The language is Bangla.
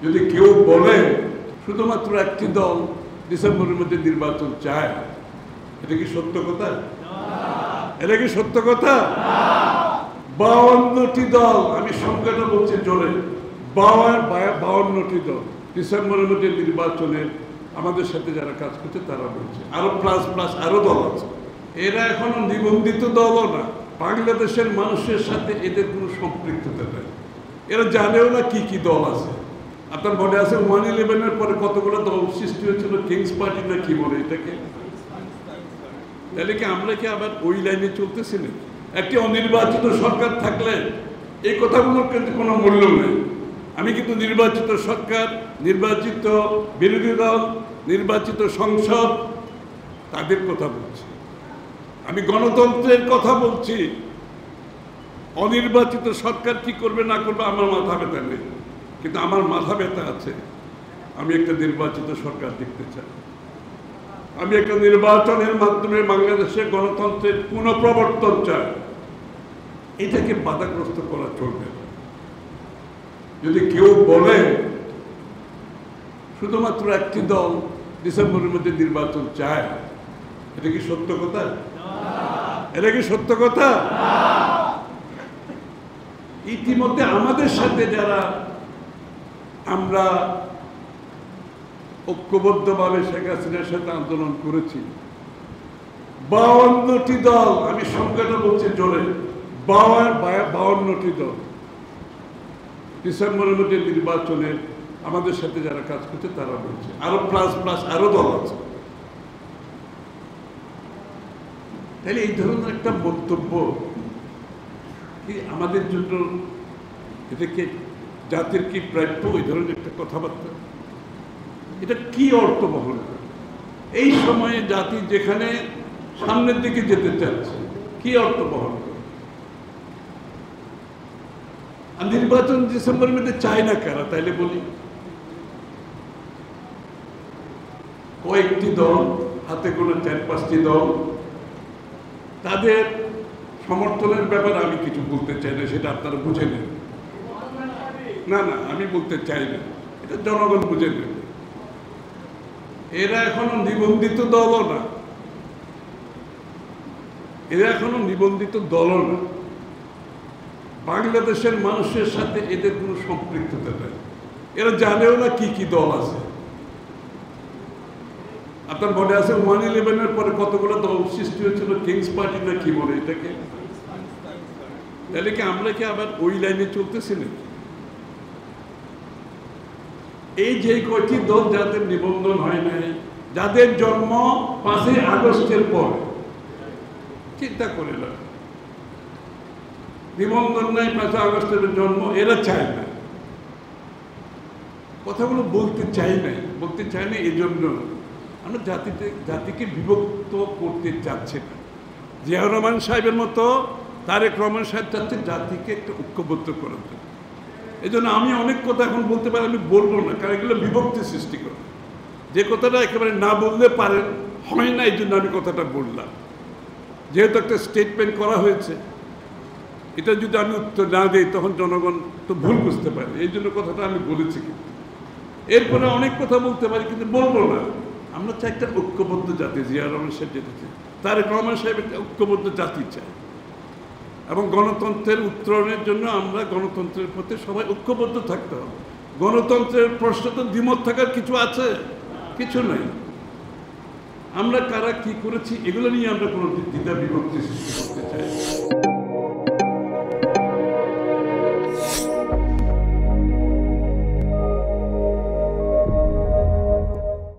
যদি কেউ বলে শুধুমাত্র একটি দল ডিসেম্বরের মধ্যে নির্বাচন চায়, এটা কি সত্য কথা? এটা কি সত্য কথা? 52টি দল, আমি সংখ্যাটা বলছি জোরে, 52টি দল ডিসেম্বরের মধ্যে নির্বাচনের আমাদের সাথে যারা কাজ করছে তারা বলছে, আরো প্লাস আরো দল আছে। এরা এখনো নিবন্ধিত দলও না, বাংলাদেশের মানুষের সাথে এদের কোনো সম্পৃক্ততা নেই। এরা জানেও না কি কি দল আছে। আপনার মনে আছে 1/11-এর পরে কতগুলো দল সৃষ্টি হয়েছিল, কিংস পার্টি না কি বলে এটাকে? তাহলে কি আমরা কি আবার ওই লাইনে চলতেছি না? একটি অনির্বাচিত সরকার থাকলে এই কথাগুলোর কিন্তু কোনো মূল্য নেই। আমি কিন্তু নির্বাচিত সরকার, নির্বাচিত বিরোধী দল, নির্বাচিত সংসদ তাদের কথা বলছি, আমি গণতন্ত্রের কথা বলছি। অনির্বাচিত সরকার কি করবে না করবে আমার মাথা ব্যথা নেই, কিন্তু আমার মাথা ব্যথা আছে, আমি একটা নির্বাচিত সরকার দেখতে চাই। আমি একটা নির্বাচনের মাধ্যমে বাংলাদেশের গণতন্ত্রের পুনঃপ্রবর্তন চাই। এটাকে বাধাগ্রস্ত করা চলবে না। যদি কেউ বলে শুধুমাত্র একটি দল ডিসেম্বরের মধ্যে নির্বাচন চায়, এটা কি সত্য কথা? এটা কি সত্য কথা? ইতিমধ্যে আমাদের সাথে যারা আমরা ঐক্যবদ্ধভাবে শেখ হাসিনার সাথে আন্দোলন করেছি, 52টি দল, আমি সংখ্যাটা বলছি জোরে, 52টি দল ডিসেম্বরের মধ্যে নির্বাচনের আমাদের সাথে যারা কাজ করছে তারা বলছে, আরো প্লাস আরো দল আছে। তাহলে এই ধরনের একটা বক্তব্য কি আমাদের জন্য, এটা কি জাতির কি প্রাপ্য? এই ধরনের একটা কথাবার্তা এটা কি অর্থ বহন করে? এই সময়ে জাতি যেখানে সামনের দিকে যেতে চাচ্ছে, কি অর্থ বহন করে? আর নির্বাচন ডিসেম্বরের মধ্যে চায় না কারা? তাইলে বলি কয়েকটি দল, হাতে গোনা 4-5টি দল, তাদের সমর্থনের ব্যাপারে আমি কিছু বলতে চাই না, সেটা আপনারা বুঝে নেন। না আমি বলতে চাই না, এটা জনগণ বুঝে নেন। এরা এখনো নিবন্ধিত দলও না, বাংলাদেশের মানুষের সাথে এদের কোনো সম্পৃক্ততা নেই। এরা জানেও না কি কি দল আছে। আপনার মনে আছে 1/11-এর পরে কতগুলো দল সৃষ্টি হয়েছিল, কিংস পার্টি না কি বলে এটাকে? তাহলে কি আমরা কি আবার ওই লাইনে চলতেছি না? এই যে কয়টি দল যাদের নিবন্ধন হয় নাই, যাদের জন্ম 5ই আগস্টের পর, চিন্তা করে না, নিবন্ধন নাই, 5ই আগস্টের জন্ম, এরা চায় না, কথাগুলো বলতে চাই না। এই জন্য আমরা জাতিকে বিভক্ত করতে চাচ্ছি না। জিয়াউর রহমান সাহেবের মতো তারেক রহমান সাহেব চাচ্ছে জাতিকে একটা ঐক্যবদ্ধ করার জন্য। এই জন্য আমি অনেক কথা এখন বলতে পারি, আমি বলবো না, কারণ এগুলো বিভক্তি সৃষ্টি করে। যে কথাটা একেবারে না বললে পারেন, হয় না, এই জন্য আমি কথাটা বললাম। যেহেতু একটা স্টেটমেন্ট করা হয়েছে, এটা যদি আমি উত্তর না দিই তখন জনগণ তো ভুল বুঝতে পারে, এই জন্য কথাটা আমি বলেছি। কিন্তু এরপরে অনেক কথা বলতে পারি, কিন্তু বলবো না। আমরা চাই একটা ঐক্যবদ্ধ জাতি। জিয়াউর রহমান সাহেব যেটা চাই, তারেক রহমান সাহেব একটা ঐক্যবদ্ধ জাতি চাই, এবং গণতন্ত্রের উত্তরণের জন্য আমরা গণতন্ত্রের প্রতি সবাই ঐক্যবদ্ধ থাকতে হবে। গণতন্ত্রের প্রশ্ন তো দ্বিমত থাকার কিছু আছে? কিছু নাই। আমরা কারা কি করেছি এগুলো নিয়ে আমরা কোনো দ্বিধা বিভক্তি সৃষ্টি করতে চাই।